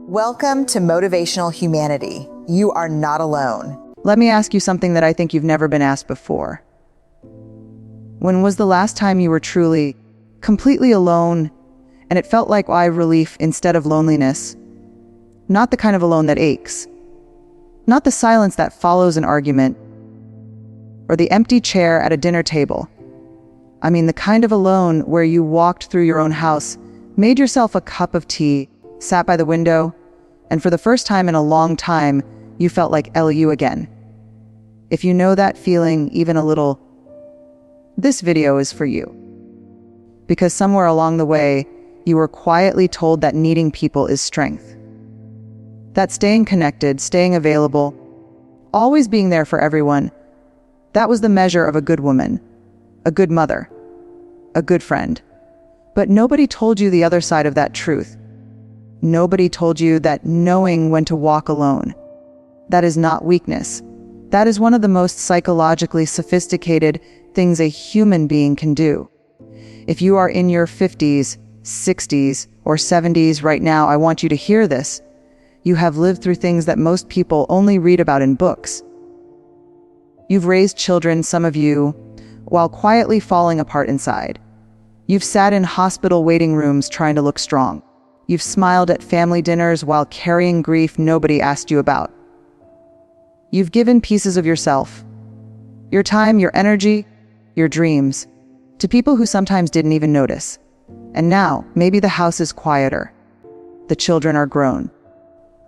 Welcome to Motivational Humanity. You are not alone. Let me ask you something that I think you've never been asked before. When was the last time you were truly, completely alone, and it felt like relief instead of loneliness? Not the kind of alone that aches. Not the silence that follows an argument, or the empty chair at a dinner table. I mean the kind of alone where you walked through your own house, made yourself a cup of tea, sat by the window, and for the first time in a long time, you felt like you again. If you know that feeling even a little, this video is for you. Because somewhere along the way, you were quietly told that needing people is strength. That staying connected, staying available, always being there for everyone, that was the measure of a good woman, a good mother, a good friend. But nobody told you the other side of that truth. Nobody told you that knowing when to walk alone, that is not weakness. That is one of the most psychologically sophisticated things a human being can do. If you are in your 50s, 60s, or 70s right now, I want you to hear this. You have lived through things that most people only read about in books. You've raised children, some of you, while quietly falling apart inside. You've sat in hospital waiting rooms trying to look strong. You've smiled at family dinners while carrying grief nobody asked you about. You've given pieces of yourself, your time, your energy, your dreams, to people who sometimes didn't even notice. And now, maybe the house is quieter. The children are grown.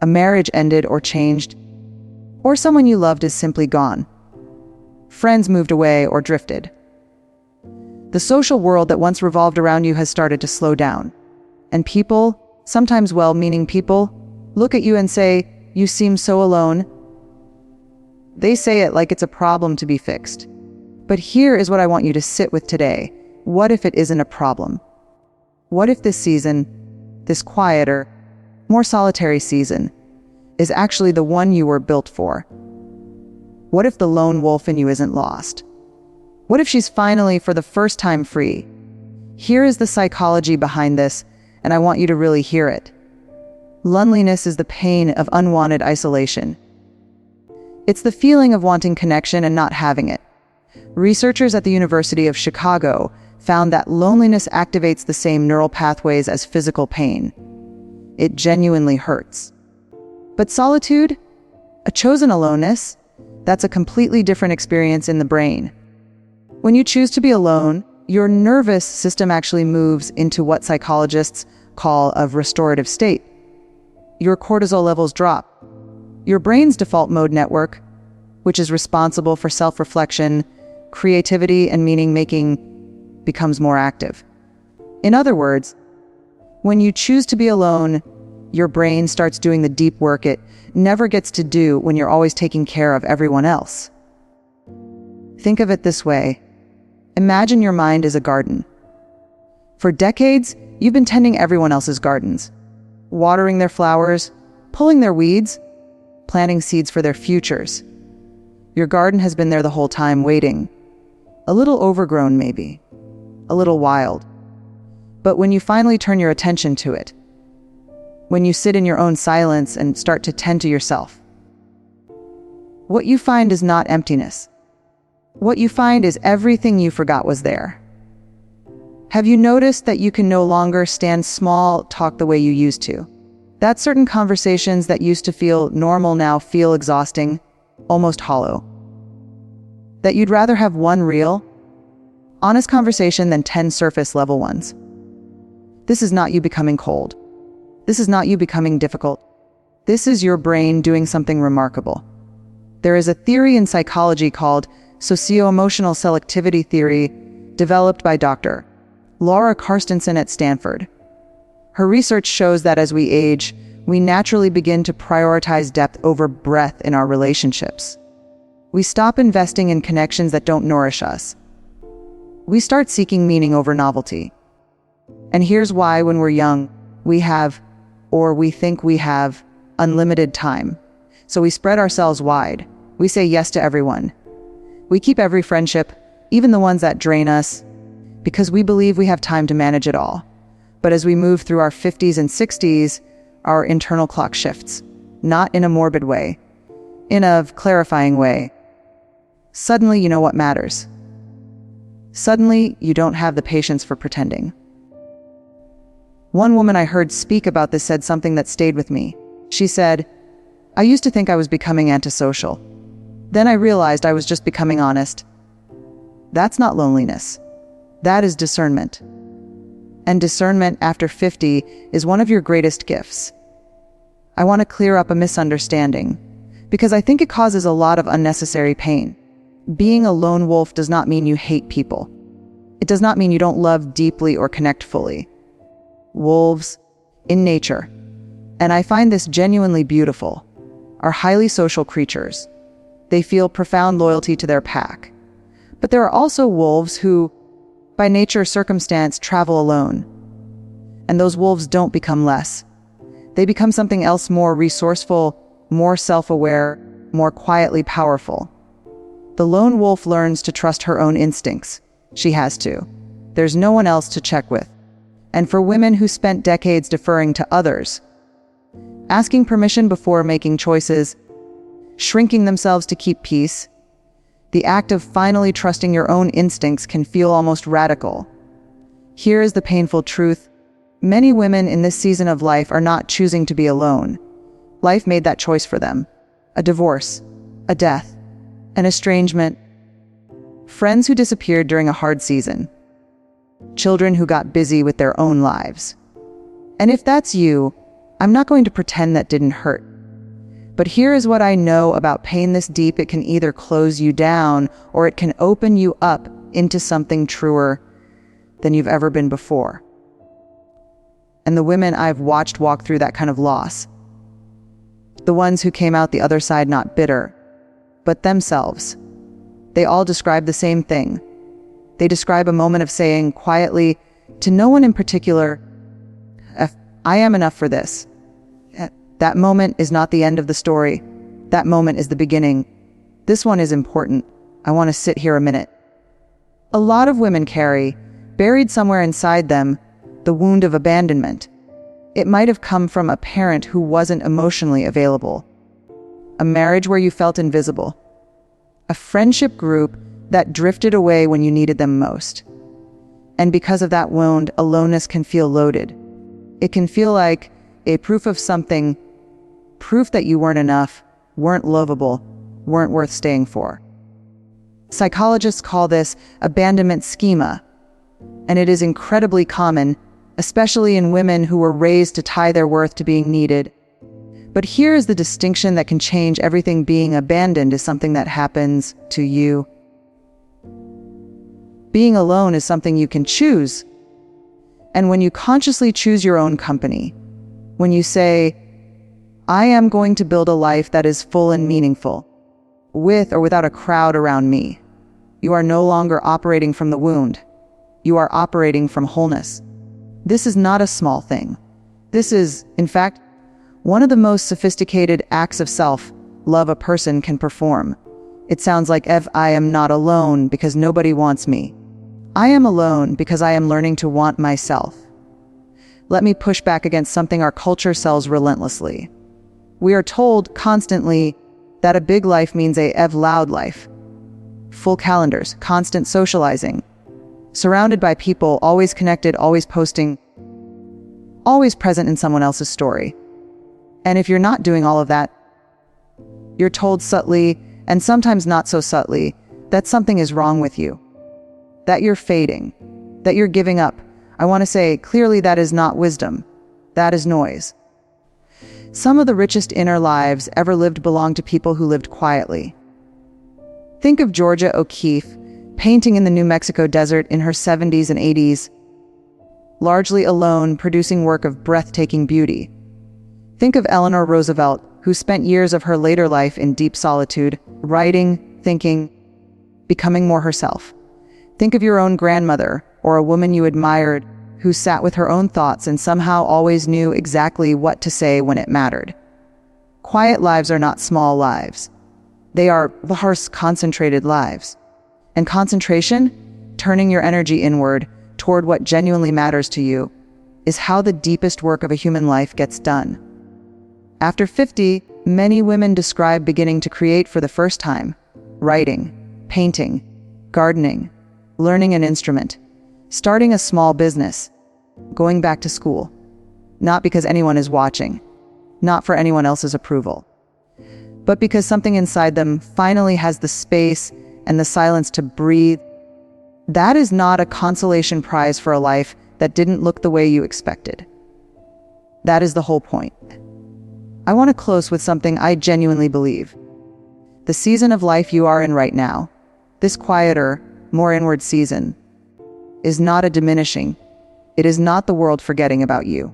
A marriage ended or changed, or someone you loved is simply gone. Friends moved away or drifted. The social world that once revolved around you has started to slow down. And people, sometimes well-meaning people, look at you and say, "You seem so alone." They say it like it's a problem to be fixed. But here is what I want you to sit with today. What if it isn't a problem? What if this season, this quieter, more solitary season, is actually the one you were built for? What if the lone wolf in you isn't lost? What if she's finally, for the first time, free? Here is the psychology behind this, and I want you to really hear it. Loneliness is the pain of unwanted isolation. It's the feeling of wanting connection and not having it. Researchers at the University of Chicago found that loneliness activates the same neural pathways as physical pain. It genuinely hurts. But solitude, a chosen aloneness, that's a completely different experience in the brain. When you choose to be alone, your nervous system actually moves into what psychologists call a restorative state. Your cortisol levels drop. Your brain's default mode network, which is responsible for self-reflection, creativity, and meaning-making, becomes more active. In other words, when you choose to be alone, your brain starts doing the deep work it never gets to do when you're always taking care of everyone else. Think of it this way. Imagine your mind is a garden. For decades, you've been tending everyone else's gardens, watering their flowers, pulling their weeds, planting seeds for their futures. Your garden has been there the whole time, waiting. A little overgrown, maybe. A little wild. But when you finally turn your attention to it, when you sit in your own silence and start to tend to yourself, what you find is not emptiness. What you find is everything you forgot was there. Have you noticed that you can no longer stand small talk the way you used to? That certain conversations that used to feel normal now feel exhausting, almost hollow. That you'd rather have one real, honest conversation than 10 surface-level ones. This is not you becoming cold. This is not you becoming difficult. This is your brain doing something remarkable. There is a theory in psychology called socio-emotional selectivity theory, developed by Dr. Laura Carstensen at Stanford. Her research shows that as we age, we naturally begin to prioritize depth over breadth in our relationships. We stop investing in connections that don't nourish us. We start seeking meaning over novelty. And here's why: when we're young, we have, or we think we have, unlimited time. So we spread ourselves wide. We say yes to everyone. We keep every friendship, even the ones that drain us, because we believe we have time to manage it all. But as we move through our 50s and 60s, our internal clock shifts, not in a morbid way, in a clarifying way. Suddenly you know what matters. Suddenly you don't have the patience for pretending. One woman I heard speak about this said something that stayed with me. She said, "I used to think I was becoming antisocial. Then I realized I was just becoming honest." That's not loneliness. That is discernment. And discernment after 50 is one of your greatest gifts. I want to clear up a misunderstanding, because I think it causes a lot of unnecessary pain. Being a lone wolf does not mean you hate people. It does not mean you don't love deeply or connect fully. Wolves, in nature, and I find this genuinely beautiful, are highly social creatures. They feel profound loyalty to their pack. But there are also wolves who, by nature or circumstance, travel alone. And those wolves don't become less. They become something else more resourceful, more self-aware, more quietly powerful. The lone wolf learns to trust her own instincts. She has to. There's no one else to check with. And for women who spent decades deferring to others, asking permission before making choices, shrinking themselves to keep peace, the act of finally trusting your own instincts can feel almost radical. Here is the painful truth. Many women in this season of life are not choosing to be alone. Life made that choice for them. A divorce, a death, an estrangement, friends who disappeared during a hard season, children who got busy with their own lives. And if that's you, I'm not going to pretend that didn't hurt. But here is what I know about pain this deep: it can either close you down or it can open you up into something truer than you've ever been before. And the women I've watched walk through that kind of loss, the ones who came out the other side not bitter, but themselves, they all describe the same thing. They describe a moment of saying quietly, to no one in particular, "I am enough for this." That moment is not the end of the story. That moment is the beginning. This one is important. I want to sit here a minute. A lot of women carry, buried somewhere inside them, the wound of abandonment. It might have come from a parent who wasn't emotionally available, a marriage where you felt invisible, a friendship group that drifted away when you needed them most. And because of that wound, aloneness can feel loaded. It can feel like a proof of something, proof that you weren't enough, weren't lovable, weren't worth staying for. Psychologists call this abandonment schema, and it is incredibly common, especially in women who were raised to tie their worth to being needed. But here is the distinction that can change everything. Being abandoned is something that happens to you. Being alone is something you can choose. And when you consciously choose your own company, when you say, "I am going to build a life that is full and meaningful, with or without a crowd around me," you are no longer operating from the wound. You are operating from wholeness. This is not a small thing. This is, in fact, one of the most sophisticated acts of self-love a person can perform. It sounds like, I am not alone because nobody wants me. I am alone because I am learning to want myself. Let me push back against something our culture sells relentlessly. We are told constantly that a big life means a loud life. Full calendars, constant socializing, surrounded by people, always connected, always posting, always present in someone else's story. And if you're not doing all of that, you're told subtly, and sometimes not so subtly, that something is wrong with you, that you're fading, that you're giving up. I want to say, clearly that is not wisdom. That is noise. Some of the richest inner lives ever lived belong to people who lived quietly. Think of Georgia O'Keeffe, painting in the New Mexico desert in her 70s and 80s, largely alone, producing work of breathtaking beauty. Think of Eleanor Roosevelt, who spent years of her later life in deep solitude, writing, thinking, becoming more herself. Think of your own grandmother, or a woman you admired, who sat with her own thoughts and somehow always knew exactly what to say when it mattered. Quiet lives are not small lives. They are large, concentrated lives. And concentration, turning your energy inward toward what genuinely matters to you, is how the deepest work of a human life gets done. After 50, many women describe beginning to create for the first time. Writing, painting, gardening, learning an instrument, starting a small business, going back to school. Not because anyone is watching, not for anyone else's approval, but because something inside them finally has the space and the silence to breathe. That is not a consolation prize for a life that didn't look the way you expected. That is the whole point. I want to close with something I genuinely believe. The season of life you are in right now, this quieter, more inward season, is not a diminishing. It is not the world forgetting about you.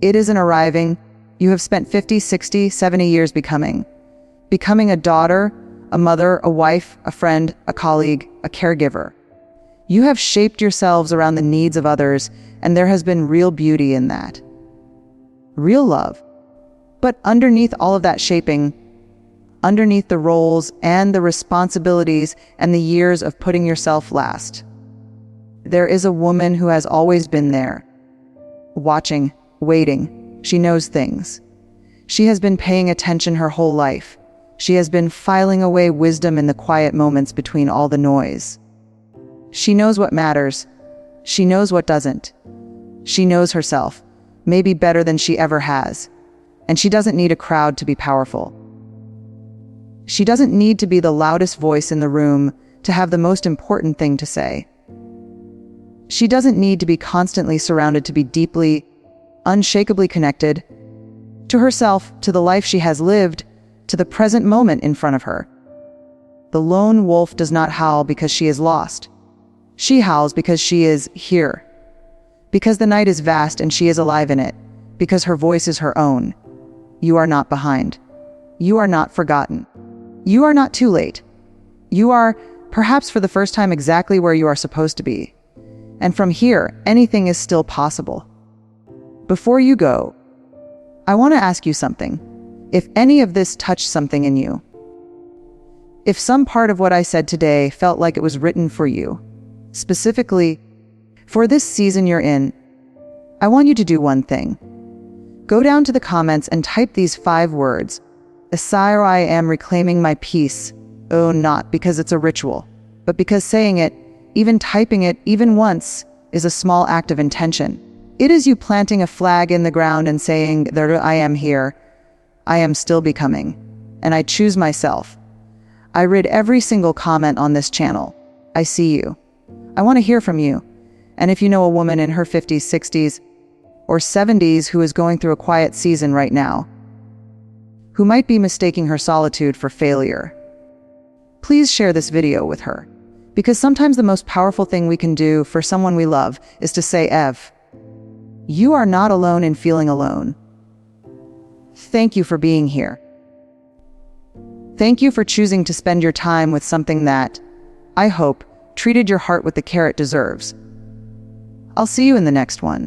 It is an arriving. You have spent 50, 60, 70 years becoming a daughter, a mother, a wife, a friend, a colleague, a caregiver. You have shaped yourselves around the needs of others, and there has been real beauty in that. Real love. But underneath all of that shaping, underneath the roles and the responsibilities and the years of putting yourself last, there is a woman who has always been there, watching, waiting. She knows things. She has been paying attention her whole life. She has been filing away wisdom in the quiet moments between all the noise. She knows what matters. She knows what doesn't. She knows herself, maybe better than she ever has. And she doesn't need a crowd to be powerful. She doesn't need to be the loudest voice in the room to have the most important thing to say. She doesn't need to be constantly surrounded to be deeply, unshakably connected to herself, to the life she has lived, to the present moment in front of her. The lone wolf does not howl because she is lost. She howls because she is here. Because the night is vast and she is alive in it. Because her voice is her own. You are not behind. You are not forgotten. You are not too late. You are, perhaps for the first time, exactly where you are supposed to be. And from here, anything is still possible. Before you go, I want to ask you something. If any of this touched something in you, if some part of what I said today felt like it was written for you, specifically for this season you're in, I want you to do one thing. Go down to the comments and type these 5 words. Asire, I am reclaiming my peace. Oh, not because it's a ritual, but because saying it, even typing it, even once, is a small act of intention. It is you planting a flag in the ground and saying, there I am here. I am still becoming. And I choose myself. I read every single comment on this channel. I see you. I want to hear from you. And if you know a woman in her 50s, 60s, or 70s who is going through a quiet season right now, who might be mistaking her solitude for failure, please share this video with her. Because sometimes the most powerful thing we can do for someone we love is to say, Ev, you are not alone in feeling alone. Thank you for being here. Thank you for choosing to spend your time with something that, I hope, treated your heart with the care it deserves. I'll see you in the next one.